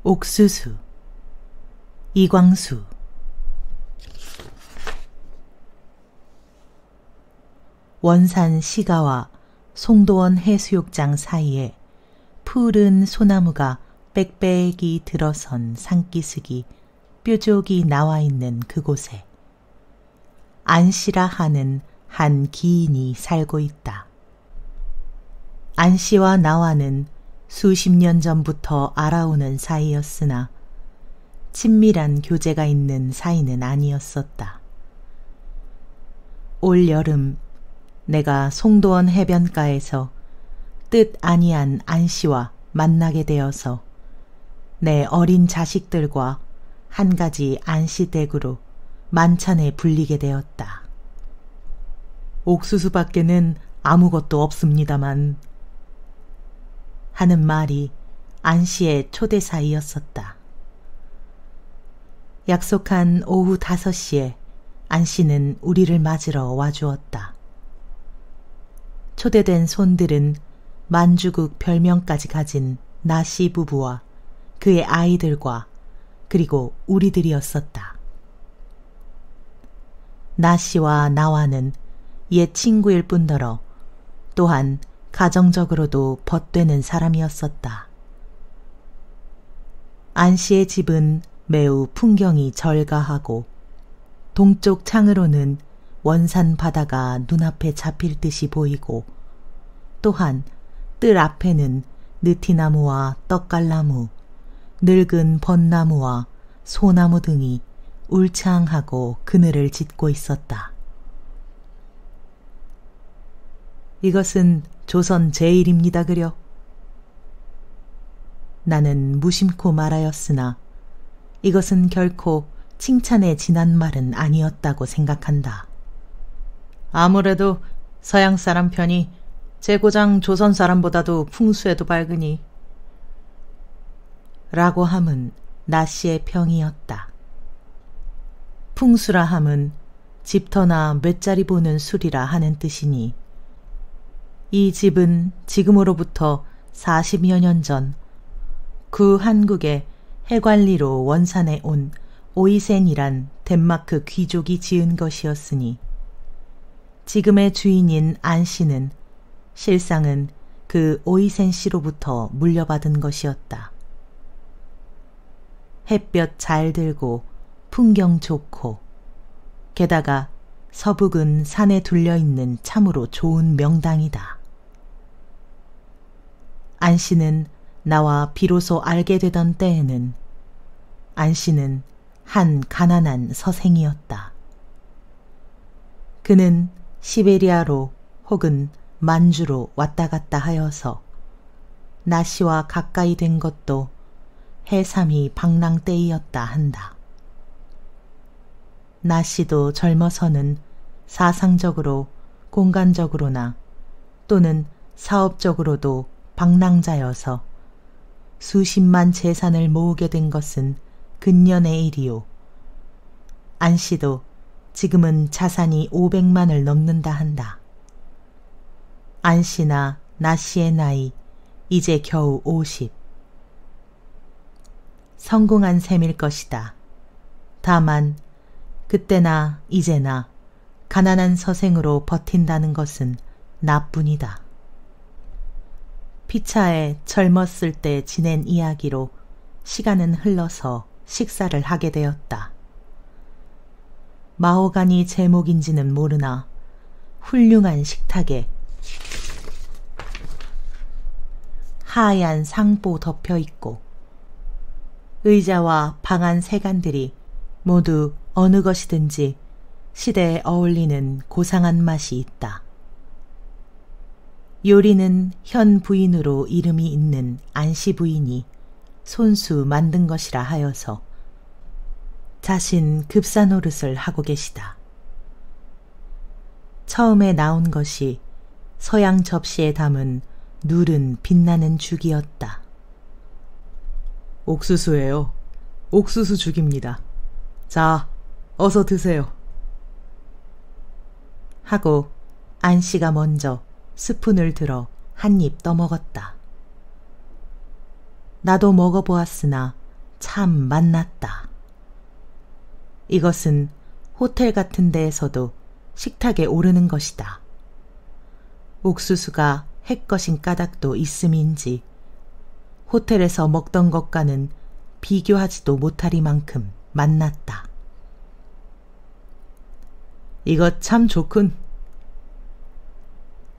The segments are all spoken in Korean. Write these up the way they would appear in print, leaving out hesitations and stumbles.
옥수수. 이광수. 원산 시가와 송도원 해수욕장 사이에 푸른 소나무가 빽빽이 들어선 산기슭이 뾰족이 나와 있는 그곳에 안씨라 하는 한 기인이 살고 있다. 안씨와 나와는 수십 년 전부터 알아오는 사이였으나 친밀한 교제가 있는 사이는 아니었었다. 올 여름 내가 송도원 해변가에서 뜻 아니한 안씨와 만나게 되어서 내 어린 자식들과 한 가지 안씨댁으로 만찬에 불리게 되었다. 옥수수밖에는 아무것도 없습니다만 하는 말이 안씨의 초대사이였었다. 약속한 오후 5시에 안씨는 우리를 맞으러 와주었다. 초대된 손들은 만주국 별명까지 가진 나씨 부부와 그의 아이들과 그리고 우리들이었었다. 나씨와 나와는 옛 친구일 뿐더러 또한 가정적으로도 벗되는 사람이었었다. 안씨의 집은 매우 풍경이 절가하고 동쪽 창으로는 원산 바다가 눈앞에 잡힐 듯이 보이고 또한 뜰 앞에는 느티나무와 떡갈나무, 늙은 벚나무와 소나무 등이 울창하고 그늘을 짓고 있었다. 이것은 조선 제일입니다 그려. 나는 무심코 말하였으나 이것은 결코 칭찬에 지난 말은 아니었다고 생각한다. 아무래도 서양 사람 편이 제 고장 조선 사람보다도 풍수에도 밝으니 라고 함은 나씨의 평이었다. 풍수라 함은 집터나 몇 자리 보는 술이라 하는 뜻이니 이 집은 지금으로부터 40여 년 전 구 한국의 해관리로 원산에 온 오이센이란 덴마크 귀족이 지은 것이었으니 지금의 주인인 안씨는 실상은 그 오이센 씨로부터 물려받은 것이었다. 햇볕 잘 들고 풍경 좋고 게다가 서북은 산에 둘려있는 참으로 좋은 명당이다. 안씨는 나와 비로소 알게 되던 때에는 안씨는 한 가난한 서생이었다. 그는 시베리아로 혹은 만주로 왔다 갔다 하여서 나씨와 가까이 된 것도 해삼이 방랑 때이었다 한다. 나씨도 젊어서는 사상적으로 공간적으로나 또는 사업적으로도 방랑자여서 수십만 재산을 모으게 된 것은 근년의 일이요. 안씨도 지금은 자산이 500만을 넘는다 한다. 안씨나 나씨의 나이 이제 겨우 50. 성공한 셈일 것이다. 다만 그때나 이제나 가난한 서생으로 버틴다는 것은 나뿐이다. 피차에 젊었을 때 지낸 이야기로 시간은 흘러서 식사를 하게 되었다. 마호가니 제목인지는 모르나 훌륭한 식탁에 하얀 상보 덮여있고 의자와 방안 세간들이 모두 어느 것이든지 시대에 어울리는 고상한 맛이 있다. 요리는 현 부인으로 이름이 있는 안씨 부인이 손수 만든 것이라 하여서 자신 급사노릇을 하고 계시다. 처음에 나온 것이 서양 접시에 담은 누른 빛나는 죽이었다. 옥수수예요. 옥수수 죽입니다. 자, 어서 드세요. 하고 안씨가 먼저 스푼을 들어 한 입 떠먹었다. 나도 먹어보았으나 참 만났다. 이것은 호텔 같은 데에서도 식탁에 오르는 것이다. 옥수수가 햇것인 까닭도 있음인지 호텔에서 먹던 것과는 비교하지도 못하리만큼 만났다. 이것 참 좋군.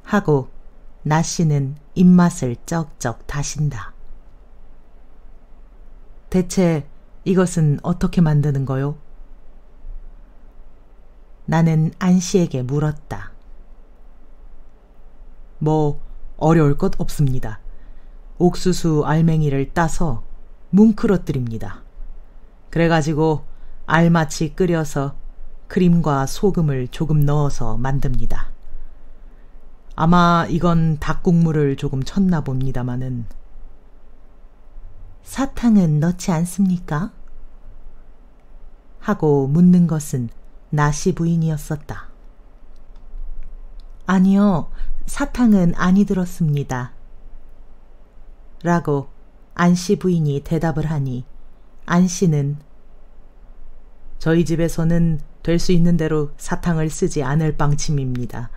하고 나씨는 입맛을 쩍쩍 다신다. 대체 이것은 어떻게 만드는 거요? 나는 안씨에게 물었다. 뭐 어려울 것 없습니다. 옥수수 알맹이를 따서 뭉클어뜨립니다. 그래가지고 알맞이 끓여서 크림과 소금을 조금 넣어서 만듭니다. 아마 이건 닭국물을 조금 쳤나 봅니다마는. 사탕은 넣지 않습니까? 하고 묻는 것은 나씨 부인이었었다. 아니요, 사탕은 아니 들었습니다. 라고 안씨 부인이 대답을 하니 안씨는 저희 집에서는 될 수 있는 대로 사탕을 쓰지 않을 방침입니다.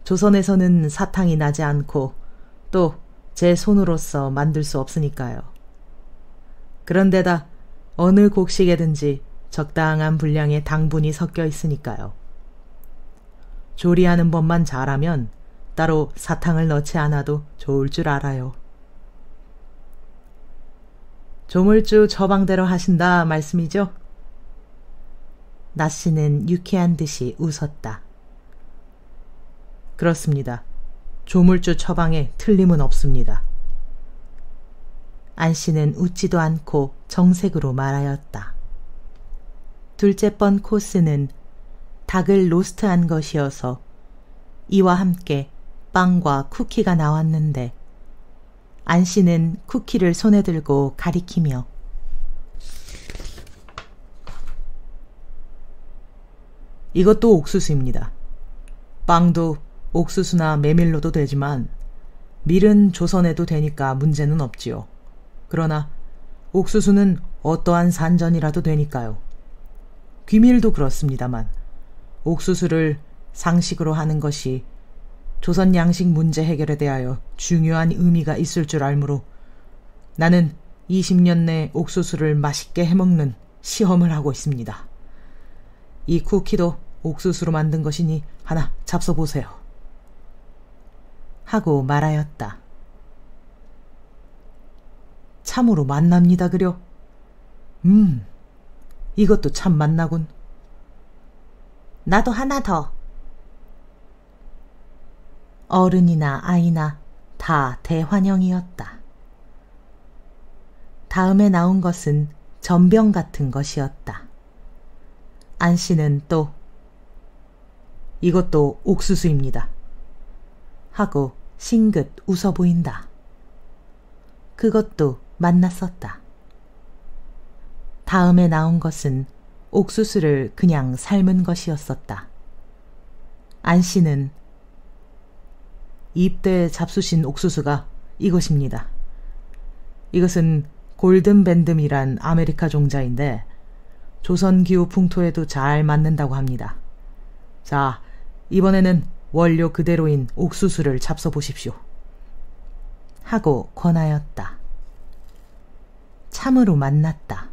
조선에서는 사탕이 나지 않고 또 제 손으로서 만들 수 없으니까요. 그런데다 어느 곡식에든지 적당한 분량의 당분이 섞여 있으니까요. 조리하는 법만 잘하면 따로 사탕을 넣지 않아도 좋을 줄 알아요. 조물주 처방대로 하신다 말씀이죠? 나씨는 유쾌한 듯이 웃었다. 그렇습니다. 조물주 처방에 틀림은 없습니다. 안씨는 웃지도 않고 정색으로 말하였다. 둘째 번 코스는 닭을 로스트한 것이어서 이와 함께 빵과 쿠키가 나왔는데 안씨는 쿠키를 손에 들고 가리키며 이것도 옥수수입니다. 빵도 옥수수나 메밀로도 되지만 밀은 조선해도 되니까 문제는 없지요. 그러나 옥수수는 어떠한 산전이라도 되니까요. 귀밀도 그렇습니다만 옥수수를 상식으로 하는 것이 조선 양식 문제 해결에 대하여 중요한 의미가 있을 줄 알므로 나는 20년 내 옥수수를 맛있게 해먹는 시험을 하고 있습니다. 이 쿠키도 옥수수로 만든 것이니 하나 잡숴보세요. 하고 말하였다. 참으로 맛납니다 그려. 이것도 참 맛나군. 나도 하나 더. 어른이나 아이나 다 대환영이었다. 다음에 나온 것은 전병 같은 것이었다. 안씨는 또 이것도 옥수수입니다. 하고 싱긋 웃어 보인다. 그것도 맛났었다. 다음에 나온 것은 옥수수를 그냥 삶은 것이었었다. 안씨는 입대에 잡수신 옥수수가 이것입니다. 이것은 골든밴듬이란 아메리카 종자인데 조선기후 풍토에도 잘 맞는다고 합니다. 자, 이번에는 원료 그대로인 옥수수를 잡숴보십시오. 하고 권하였다. 참으로 맛났다.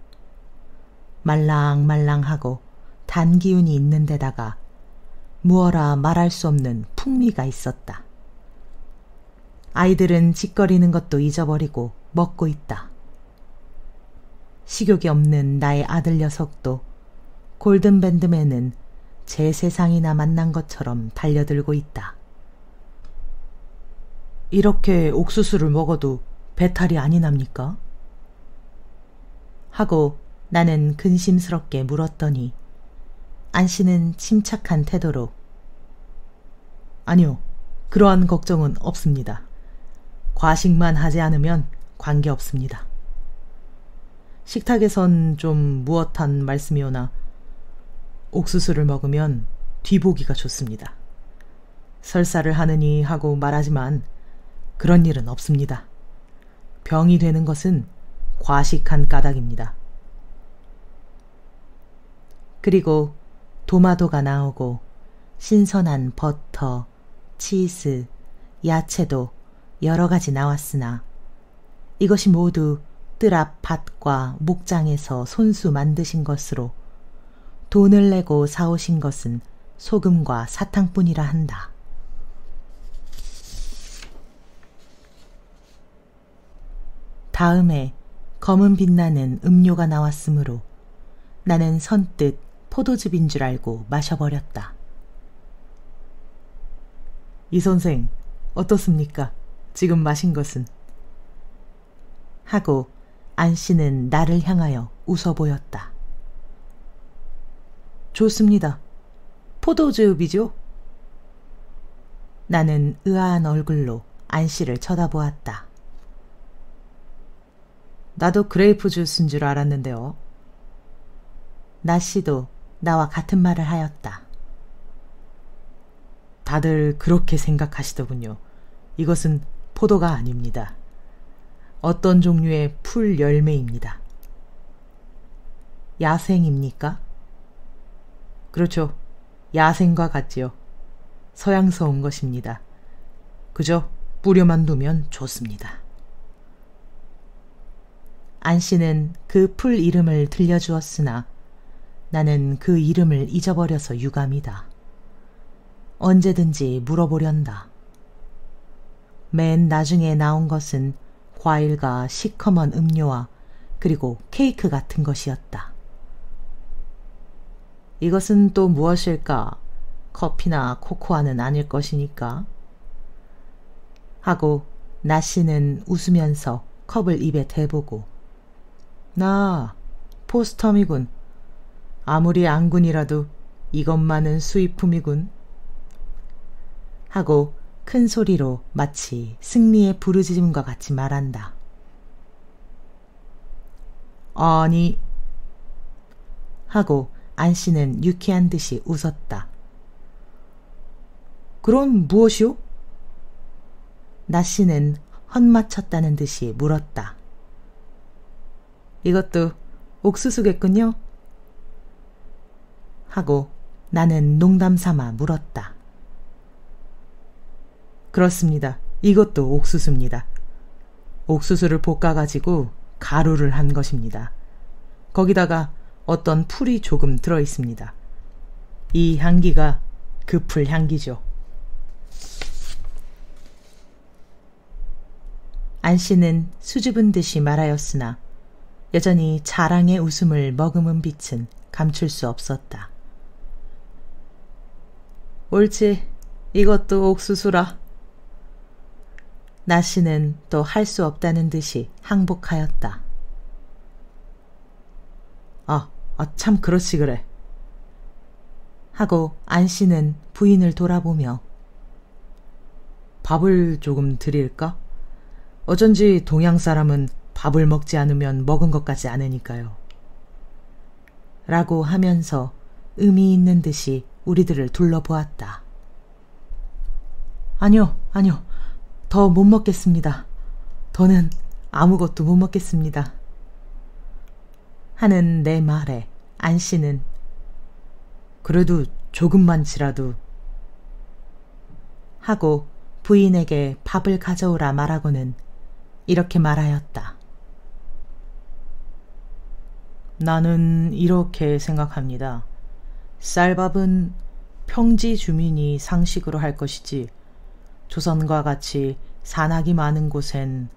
말랑말랑하고 단 기운이 있는 데다가 무어라 말할 수 없는 풍미가 있었다. 아이들은 짓거리는 것도 잊어버리고 먹고 있다. 식욕이 없는 나의 아들 녀석도 골든밴드맨은 제 세상이나 만난 것처럼 달려들고 있다. 이렇게 옥수수를 먹어도 배탈이 아니 납니까? 하고 나는 근심스럽게 물었더니 안씨는 침착한 태도로 아니요, 그러한 걱정은 없습니다. 과식만 하지 않으면 관계없습니다. 식탁에선 좀 무엇한 말씀이오나 옥수수를 먹으면 뒤보기가 좋습니다. 설사를 하느니 하고 말하지만 그런 일은 없습니다. 병이 되는 것은 과식한 까닭입니다. 그리고 도마도가 나오고 신선한 버터, 치즈, 야채도 여러 가지 나왔으나 이것이 모두 뜰 앞 밭과 목장에서 손수 만드신 것으로 돈을 내고 사오신 것은 소금과 사탕뿐이라 한다. 다음에 검은 빛나는 음료가 나왔으므로 나는 선뜻 포도즙인 줄 알고 마셔버렸다. 이 선생, 어떻습니까? 지금 마신 것은? 하고 안 씨는 나를 향하여 웃어 보였다. 좋습니다. 포도즙이죠? 나는 의아한 얼굴로 안 씨를 쳐다보았다. 나도 그레이프 주스인 줄 알았는데요. 나 씨도 나와 같은 말을 하였다. 다들 그렇게 생각하시더군요. 이것은 포도가 아닙니다. 어떤 종류의 풀 열매입니다. 야생입니까? 그렇죠. 야생과 같지요. 서양서 온 것입니다. 그저 뿌려만 두면 좋습니다. 안 씨는 그 풀 이름을 들려주었으나 나는 그 이름을 잊어버려서 유감이다. 언제든지 물어보련다. 맨 나중에 나온 것은 과일과 시커먼 음료와 그리고 케이크 같은 것이었다. 이것은 또 무엇일까? 커피나 코코아는 아닐 것이니까. 하고 나 씨는 웃으면서 컵을 입에 대보고 나 포스텀이군. 아무리 안군이라도 이것만은 수입품이군. 하고 큰 소리로 마치 승리의 부르짖음과 같이 말한다. 아니. 하고 안 씨는 유쾌한 듯이 웃었다. 그럼 무엇이오? 나 씨는 헛맞췄다는 듯이 물었다. 이것도 옥수수겠군요? 하고 나는 농담 삼아 물었다. 그렇습니다. 이것도 옥수수입니다. 옥수수를 볶아가지고 가루를 한 것입니다. 거기다가 어떤 풀이 조금 들어있습니다. 이 향기가 그 풀 향기죠. 안 씨는 수줍은 듯이 말하였으나 여전히 자랑의 웃음을 머금은 빛은 감출 수 없었다. 옳지, 이것도 옥수수라. 나 씨는 또 할 수 없다는 듯이 항복하였다. 참 그렇지 그래. 하고 안 씨는 부인을 돌아보며 밥을 조금 드릴까? 어쩐지 동양 사람은 밥을 먹지 않으면 먹은 것 같지 않으니까요. 라고 하면서 의미 있는 듯이 우리들을 둘러보았다. 아니요. 더 못 먹겠습니다. 더는 아무것도 못 먹겠습니다. 하는 내 말에 안 씨는 그래도 조금만치라도 하고 부인에게 밥을 가져오라 말하고는 이렇게 말하였다. 나는 이렇게 생각합니다. 쌀밥은 평지 주민이 상식으로 할 것이지 조선과 같이 산악이 많은 곳엔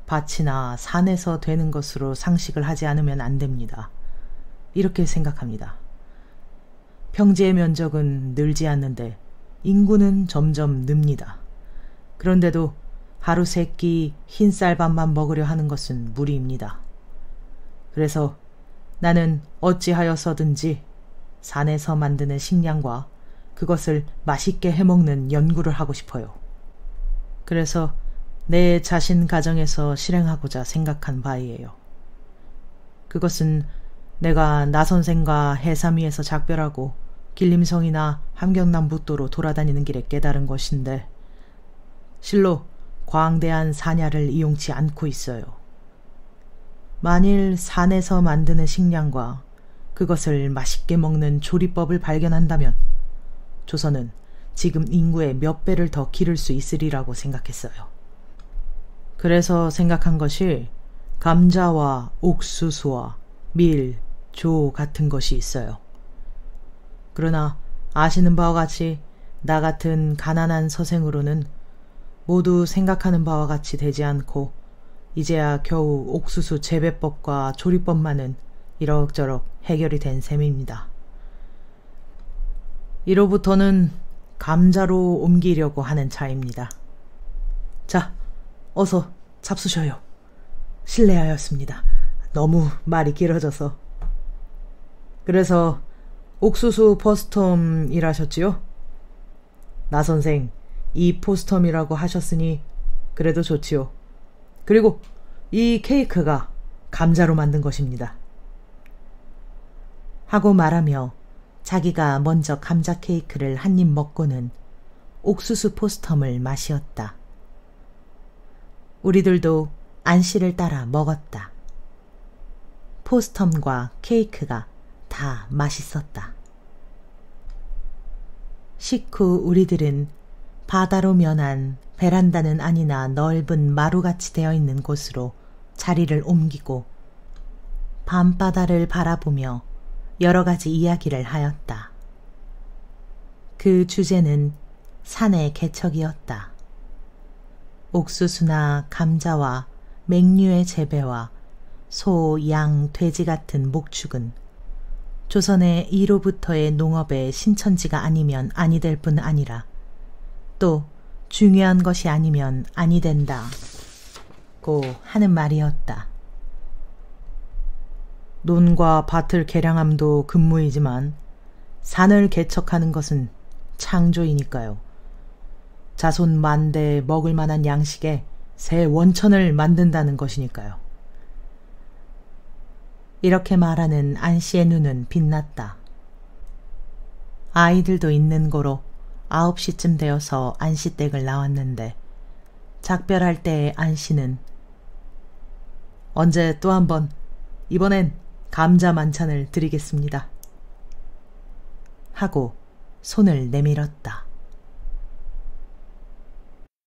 밭이나 산에서 되는 것으로 상식을 하지 않으면 안 됩니다. 이렇게 생각합니다. 평지의 면적은 늘지 않는데 인구는 점점 늡니다. 그런데도 하루 세 끼 흰 쌀밥만 먹으려 하는 것은 무리입니다. 그래서 나는 어찌하여서든지 산에서 만드는 식량과 그것을 맛있게 해먹는 연구를 하고 싶어요. 그래서 내 자신 가정에서 실행하고자 생각한 바이에요. 그것은 내가 나 선생과 해삼 위에서 작별하고 길림성이나 함경남북도로 돌아다니는 길에 깨달은 것인데 실로 광대한 산야를 이용치 않고 있어요. 만일 산에서 만드는 식량과 그것을 맛있게 먹는 조리법을 발견한다면 조선은 지금 인구의 몇 배를 더 기를 수 있으리라고 생각했어요. 그래서 생각한 것이 감자와 옥수수와 밀, 조 같은 것이 있어요. 그러나 아시는 바와 같이 나 같은 가난한 서생으로는 모두 생각하는 바와 같이 되지 않고 이제야 겨우 옥수수 재배법과 조리법만은 이럭저럭 해결이 된 셈입니다. 이로부터는 감자로 옮기려고 하는 차입니다. 자, 어서 잡수셔요. 실례하였습니다. 너무 말이 길어져서. 그래서 옥수수 포스텀이라셨지요? 나 선생, 이 포스텀이라고 하셨으니 그래도 좋지요. 그리고 이 케이크가 감자로 만든 것입니다. 하고 말하며 자기가 먼저 감자 케이크를 한 입 먹고는 옥수수 포스텀을 마시었다. 우리들도 안씨를 따라 먹었다. 포스텀과 케이크가 다 맛있었다. 식후 우리들은 바다로 면한 베란다는 아니나 넓은 마루같이 되어 있는 곳으로 자리를 옮기고 밤바다를 바라보며 여러 가지 이야기를 하였다. 그 주제는 산의 개척이었다. 옥수수나 감자와 맹류의 재배와 소, 양, 돼지 같은 목축은 조선의 이로부터의 농업의 신천지가 아니면 아니 될 뿐 아니라 또 중요한 것이 아니면 아니 된다고 하는 말이었다. 논과 밭을 개량함도 근무이지만 산을 개척하는 것은 창조이니까요. 자손 만대에 먹을 만한 양식에 새 원천을 만든다는 것이니까요. 이렇게 말하는 안씨의 눈은 빛났다. 아이들도 있는 고로 9시쯤 되어서 안씨댁을 나왔는데 작별할 때의 안씨는 언제 또 한번 이번엔 감자 만찬을 드리겠습니다 하고 손을 내밀었다.